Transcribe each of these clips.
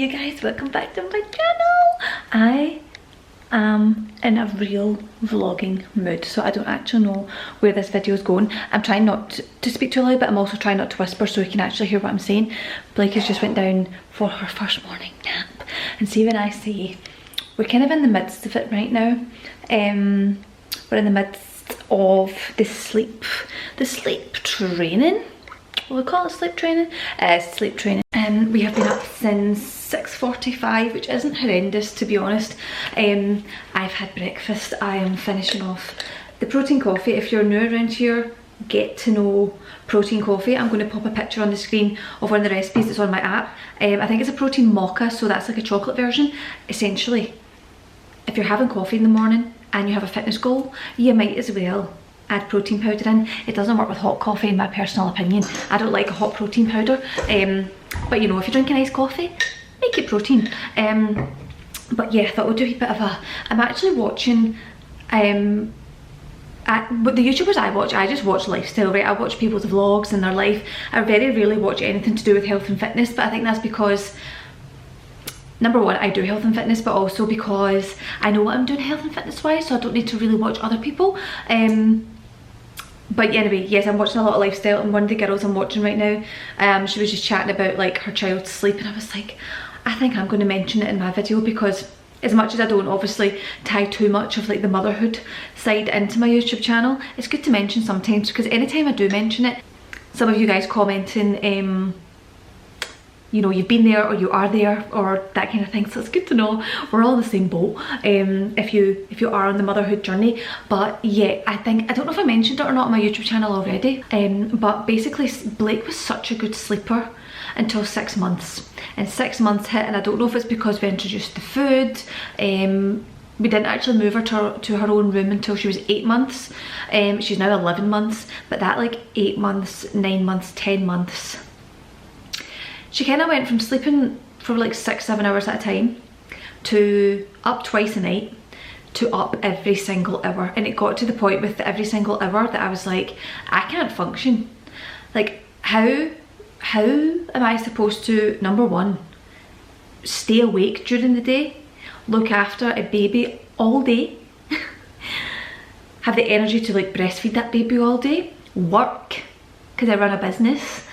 you guys, welcome back to my channel. I am in a real vlogging mood, so I don't actually know where this video is going. I'm trying not to speak too loud, but I'm also trying not to whisper so you can actually hear what I'm saying. Blake has just went down for her first morning nap, and see, when I say we're kind of in the midst of it right now, we're in the midst of the sleep training. Will we call it sleep training? Sleep training. We have been up since 6:45, which isn't horrendous, to be honest. I've had breakfast. I am finishing off the protein coffee. If you're new around here, get to know protein coffee. I'm going to pop a picture on the screen of one of the recipes that's on my app. I think it's a protein mocha, so that's like a chocolate version. Essentially, if you're having coffee in the morning and you have a fitness goal, you might as well add protein powder in. It doesn't work with hot coffee, in my personal opinion. I don't like a hot protein powder, but you know, if you're drinking iced coffee, make it protein. But yeah, I thought we'd do a bit of a, I'm actually watching, but the YouTubers I just watch lifestyle, right? I watch people's vlogs and their life. I very rarely watch anything to do with health and fitness, but I think that's because, number one, I do health and fitness, but also because I know what I'm doing health and fitness wise, so I don't need to really watch other people. But anyway, yes, I'm watching a lot of lifestyle, and one of the girls I'm watching right now, she was just chatting about like her child's sleep, and I was like, I think I'm going to mention it in my video, because as much as I don't obviously tie too much of like the motherhood side into my YouTube channel, it's good to mention sometimes, because anytime I do mention it, some of you guys commenting, you know, you've been there or you are there or that kind of thing, so it's good to know we're all in the same boat if you are on the motherhood journey. But yeah, I don't know if I mentioned it or not on my YouTube channel already, but basically Blake was such a good sleeper until 6 months, and 6 months hit, and I don't know if it's because we introduced the food. We didn't actually move her to her own room until she was 8 months. She's now 11 months, but that like 8 months, 9 months, 10 months, she kind of went from sleeping for like 6-7 hours at a time to up twice a night to up every single hour. And it got to the point with every single hour that I was like, I can't function. Like, how am I supposed to, number one, stay awake during the day, look after a baby all day, have the energy to like breastfeed that baby all day, work, because I run a business,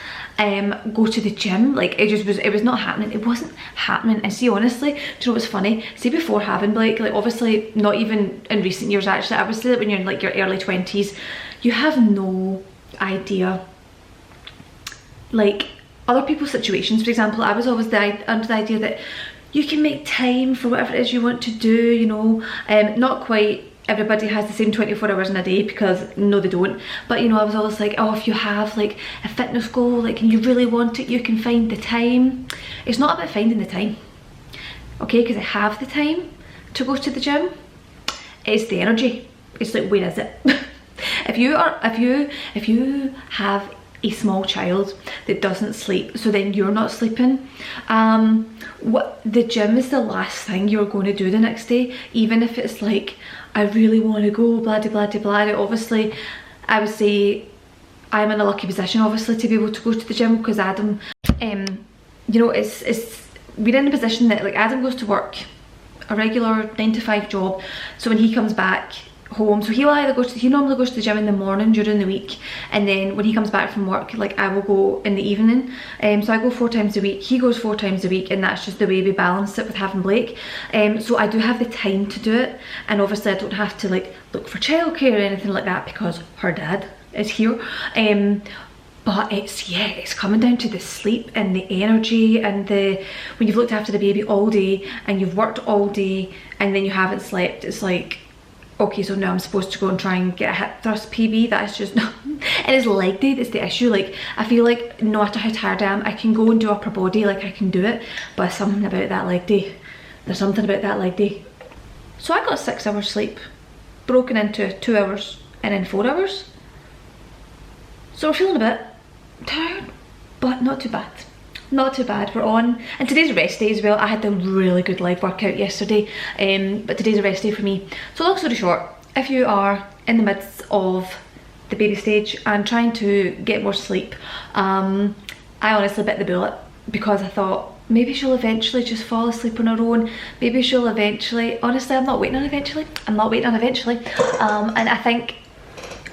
go to the gym? Like, it was not happening. It wasn't happening. And see, honestly, do you know what's funny? See, before having Blake, like obviously not even in recent years actually, I would say that when you're in like your early 20s, you have no idea like other people's situations. For example, I was always under the idea that you can make time for whatever it is you want to do, you know. Not quite everybody has the same 24 hours in a day, because no, they don't. But you know, I was always like, oh, if you have like a fitness goal, like, and you really want it, you can find the time. It's not about finding the time, okay, because I have the time to go to the gym. It's the energy. It's like, where is it? if you have a small child that doesn't sleep, so then you're not sleeping, what the gym is the last thing you're going to do the next day. Even if it's like, I really want to go, blah blah blah blah. Obviously, I would say I'm in a lucky position, obviously, to be able to go to the gym, because Adam, you know, we're in a position that like Adam goes to work, a regular 9-to-5 job. So when he comes back home, so he normally goes to the gym in the morning during the week, and then when he comes back from work, like I will go in the evening. So I go 4 times a week, he goes 4 times a week, and that's just the way we balance it with having Blake. So I do have the time to do it, and obviously I don't have to like look for childcare or anything like that, because her dad is here. But it's coming down to the sleep and the energy, and when you've looked after the baby all day and you've worked all day and then you haven't slept, it's like, okay, so now I'm supposed to go and try and get a hip thrust PB. That's just not, and it's leg day that's the issue. Like, I feel like no matter how tired I am, I can go and do upper body, like I can do it, but something about that leg day. There's something about that leg day. So I got 6 hours sleep, broken into 2 hours and then 4 hours. So we're feeling a bit tired, but not too bad. Not too bad. We're on, and today's a rest day as well. I had a really good leg workout yesterday, but today's a rest day for me. So long story short, if you are in the midst of the baby stage and trying to get more sleep, I honestly bit the bullet, because I thought, maybe she'll eventually just fall asleep on her own. Maybe she'll eventually, honestly I'm not waiting on eventually, I'm not waiting on eventually. And I think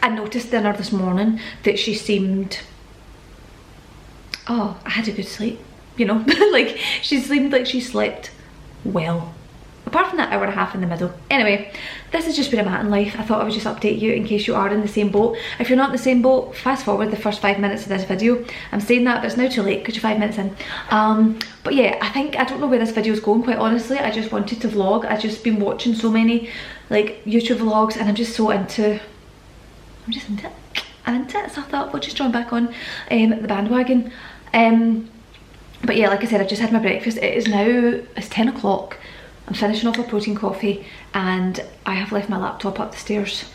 I noticed in her this morning that she seemed, oh, I had a good sleep, you know. Like she seemed like she slept well, apart from that hour and a half in the middle. Anyway, this has just been a mat in life. I thought I would just update you in case you are in the same boat. If you're not in the same boat, fast forward the first 5 minutes of this video. I'm saying that, but it's now too late because you're 5 minutes in. But yeah, I don't know where this video is going, quite honestly. I just wanted to vlog. I've just been watching so many like YouTube vlogs and I'm just so into, I'm into it. So I thought we'll just join back on the bandwagon. But yeah, like I said, I've just had my breakfast. It is now, it's 10 o'clock. I'm finishing off a protein coffee and I have left my laptop up the stairs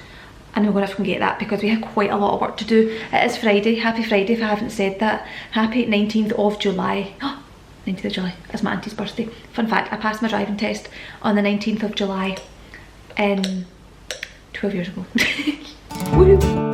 and I'm going to have to go and get that because we have quite a lot of work to do. It is Friday. Happy Friday if I haven't said that. Happy 19th of July. 19th of July, that's my auntie's birthday. Fun fact, I passed my driving test on the 19th of July 12 years ago. Woohoo!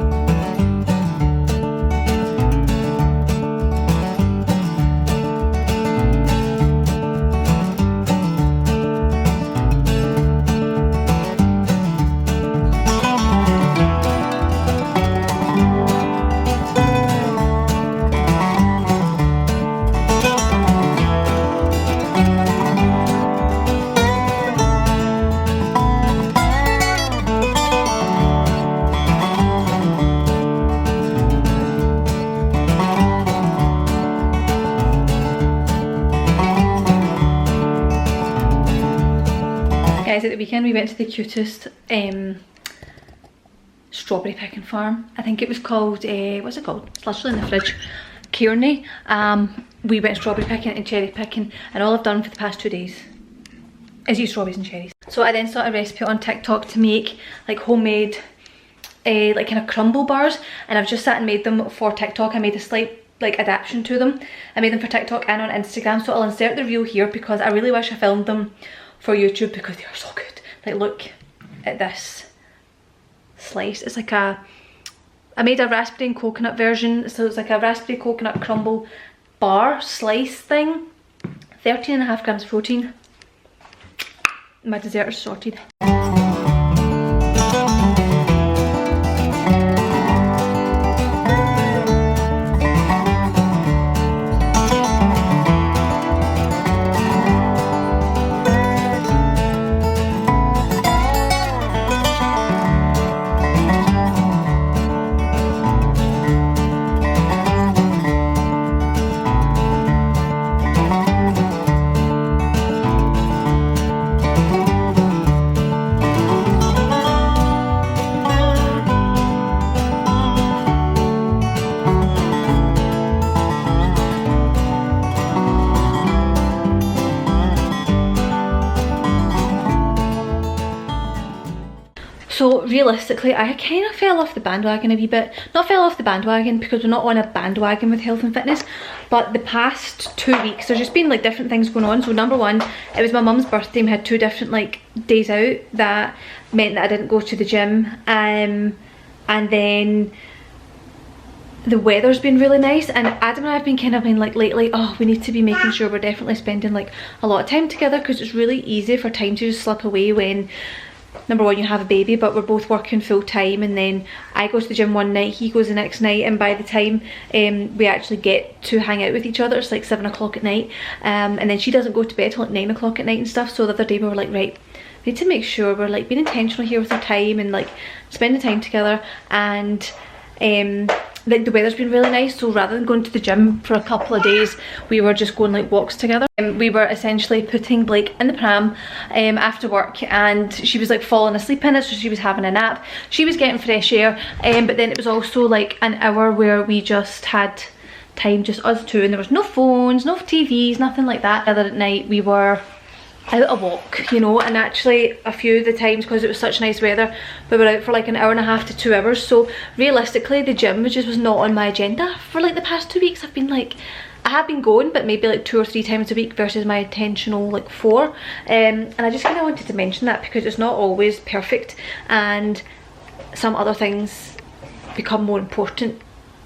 Guys, at the weekend we went to the cutest strawberry picking farm. I think it was called, what's it called? It's literally in the fridge. Kearney. We went strawberry picking and cherry picking and all I've done for the past 2 days is eat strawberries and cherries. So I then saw a recipe on TikTok to make like homemade like kind of crumble bars and I've just sat and made them for TikTok. I made a slight like adaptation to them. I made them for TikTok and on Instagram, so I'll insert the reel here because I really wish I filmed them for YouTube because they are so good. Like look at this slice. It's like I made a raspberry and coconut version, so it's like a raspberry coconut crumble bar slice thing. 13.5 grams protein. My dessert is sorted. So realistically, I kind of fell off the bandwagon a wee bit. Not fell off the bandwagon because we're not on a bandwagon with health and fitness, but the past 2 weeks there's just been like different things going on. So number one, it was my mum's birthday and we had 2 different like days out. That meant that I didn't go to the gym, and then the weather's been really nice and Adam and I have been kind of been like lately, oh, we need to be making sure we're definitely spending like a lot of time together because it's really easy for time to just slip away when number one you have a baby, but we're both working full time and then I go to the gym one night, he goes the next night, and by the time we actually get to hang out with each other it's like 7 o'clock at night, and then she doesn't go to bed till like 9 o'clock at night and stuff. So the other day we were like, right, we need to make sure we're like being intentional here with our time and like spending time together, and like the weather's been really nice, so rather than going to the gym for a couple of days we were just going like walks together. We were essentially putting Blake in the pram after work and she was like falling asleep in it, so she was having a nap, she was getting fresh air, but then it was also like an hour where we just had time, just us two, and there was no phones, no TVs, nothing like that. The other night we were out a walk, you know, and actually a few of the times because it was such nice weather we were out for like an hour and a half to 2 hours. So realistically the gym just was not on my agenda for like the past 2 weeks. I've been like, I have been going but maybe like 2 or 3 times a week versus my intentional like 4, and I just kind of wanted to mention that because it's not always perfect and some other things become more important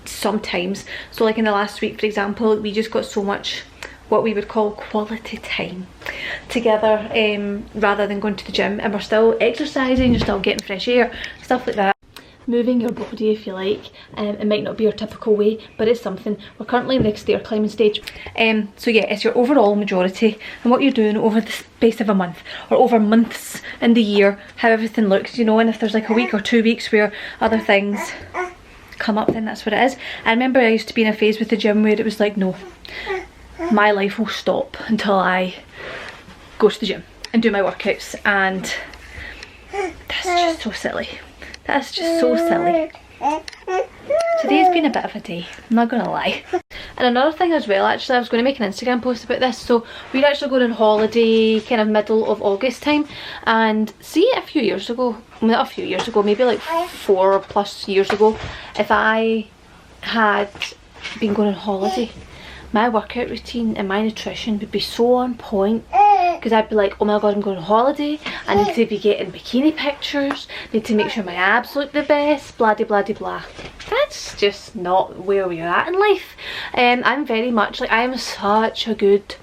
sometimes. So like in the last week for example, we just got so much what we would call quality time together, rather than going to the gym. And we're still exercising, you're still getting fresh air, stuff like that. Moving your body, if you like. It might not be your typical way, but it's something. We're currently in the stair climbing stage. So yeah, it's your overall majority and what you're doing over the space of a month, or over months in the year, how everything looks, you know. And if there's like a week or 2 weeks where other things come up, then that's what it is. I remember I used to be in a phase with the gym where it was like, no, my life will stop until I go to the gym and do my workouts, and that's just so silly. That's just so silly. Today's been a bit of a day, I'm not gonna lie. And another thing as well, actually, I was going to make an Instagram post about this. So we're actually going on holiday kind of middle of August time, and see, a few years ago, not a few years ago, maybe like 4+ years ago, if I had been going on holiday, my workout routine and my nutrition would be so on point, because I'd be like, oh my god, I'm going on holiday, I need to be getting bikini pictures, need to make sure my abs look the best, blah de blah de blah. That's just not where we're at in life. I'm very much like, I am such a good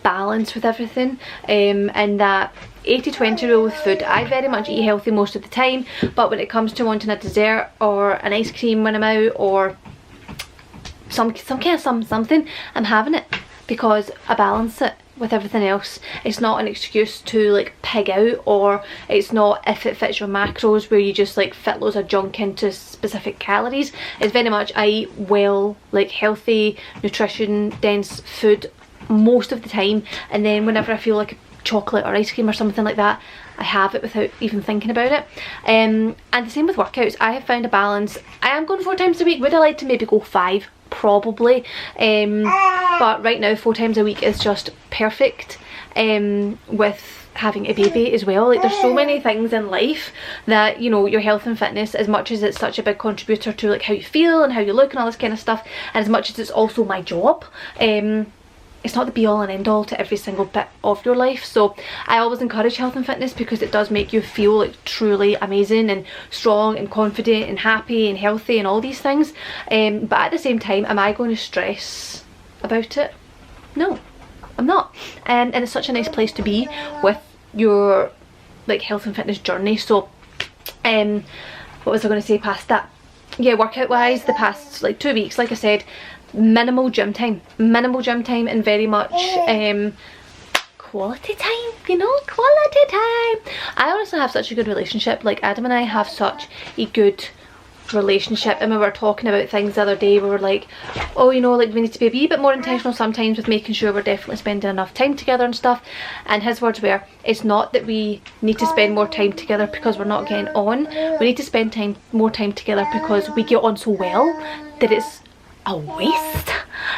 balance with everything, and that 80-20 rule with food. I very much eat healthy most of the time, but when it comes to wanting a dessert or an ice cream when I'm out, or something, I'm having it, because I balance it with everything else. It's not an excuse to like pig out, or it's not if it fits your macros where you just like fit loads of junk into specific calories. It's very much, I eat well, like healthy, nutrition dense food most of the time, and then whenever I feel like chocolate or ice cream or something like that, I have it without even thinking about it. And the same with workouts. I have found a balance. I am going 4 times a week. Would I like to maybe go 5? Probably, but right now 4 times a week is just perfect, with having a baby as well. Like, there's so many things in life that, you know, your health and fitness, as much as it's such a big contributor to like how you feel and how you look and all this kind of stuff, and as much as it's also my job, it's not the be all and end all to every single bit of your life. So I always encourage health and fitness, because it does make you feel like truly amazing and strong and confident and happy and healthy and all these things. But at the same time, am I going to stress about it? No, I'm not. And it's such a nice place to be with your like health and fitness journey. So what was I going to say past that? Yeah, workout wise, the past like 2 weeks, like I said, minimal gym time, and very much quality time, you know, quality time. I honestly have such a good relationship. Like, Adam and I have such a good relationship, and we were talking about things the other day. We were like, oh, you know, like, we need to be a wee bit more intentional sometimes with making sure we're definitely spending enough time together and stuff. And his words were, it's not that we need to spend more time together because we're not getting on, we need to spend more time together because we get on so well that it's a waste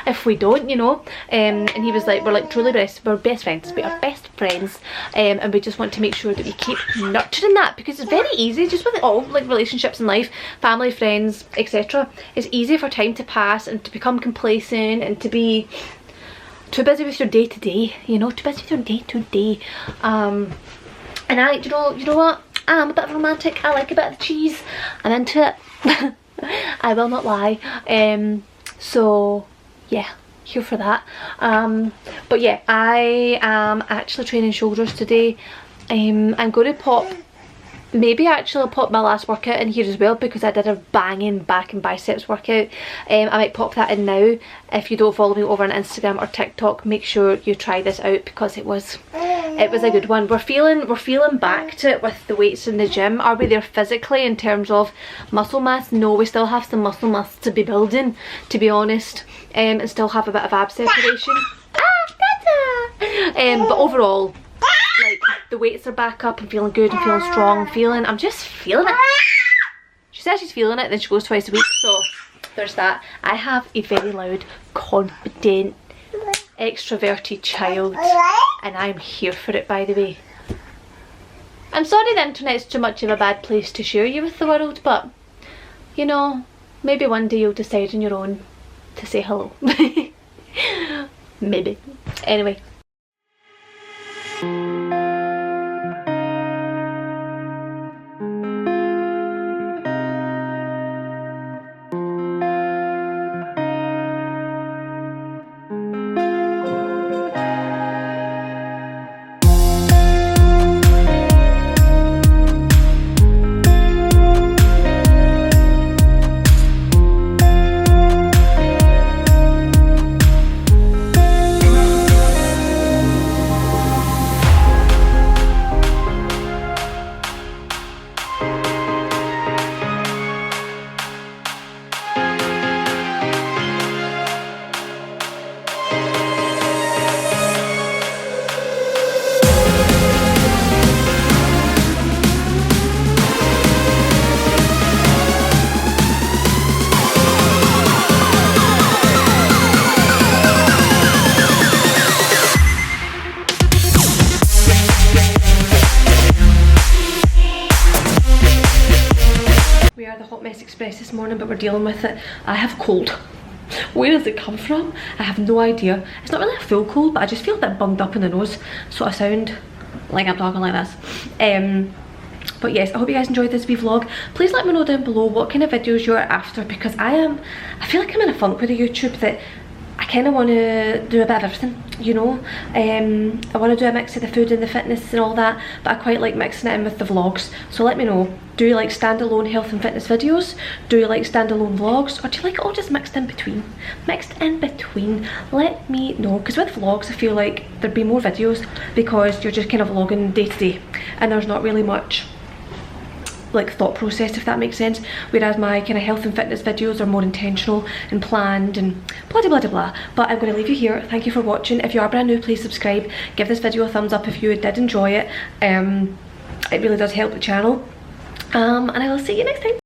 if we don't, you know. And he was like, we're like truly we're best friends, we are best friends, and we just want to make sure that we keep nurturing that, because it's very easy just with all like relationships in life, family, friends, etc. It's easy for time to pass and to become complacent and to be too busy with your day to day, you know, too busy with your day to day. And I, you know what, I'm a bit of a romantic. I like a bit of the cheese, I'm into it. I will not lie. So yeah, here for that. But yeah, I am actually training shoulders today. I'm going to pop, maybe actually I'll pop my last workout in here as well, because I did a banging back and biceps workout. I might pop that in now. If you don't follow me over on Instagram or TikTok, make sure you try this out, because it was a good one. We're feeling back to it with the weights in the gym. Are we there physically in terms of muscle mass? No, we still have some muscle mass to be building, to be honest, and still have a bit of ab separation. But overall, like, the weights are back up and feeling good and feeling strong, I'm just feeling it. She says she's feeling it, then she goes twice a week, so there's that. I have a very loud, confident, extroverted child, and I'm here for it, by the way. I'm sorry the internet's too much of a bad place to share you with the world, but you know, maybe one day you'll decide on your own to say hello. Maybe. Anyway. morning, but we're dealing with it. I have a cold. Where does it come from? I have no idea. It's not really a full cold, but I just feel a bit bunged up in the nose, so I sound like I'm talking like this. But yes, I hope you guys enjoyed this wee vlog. Please let me know down below what kind of videos you're after, because I feel like I'm in a funk with the YouTube that I kind of want to do a bit of everything, you know. I want to do a mix of the food and the fitness and all that, but I quite like mixing it in with the vlogs. So let me know, do you like standalone health and fitness videos? Do you like standalone vlogs? Or do you like it all just mixed in between? Mixed in between, let me know. Because with vlogs I feel like there'd be more videos, because you're just kind of vlogging day to day and there's not really much like thought process, if that makes sense, whereas my kind of health and fitness videos are more intentional and planned and blah blah blah blah. But I'm going to leave you here. Thank you for watching. If you are brand new, please subscribe, give this video a thumbs up if you did enjoy it. It really does help the channel, and I will see you next time.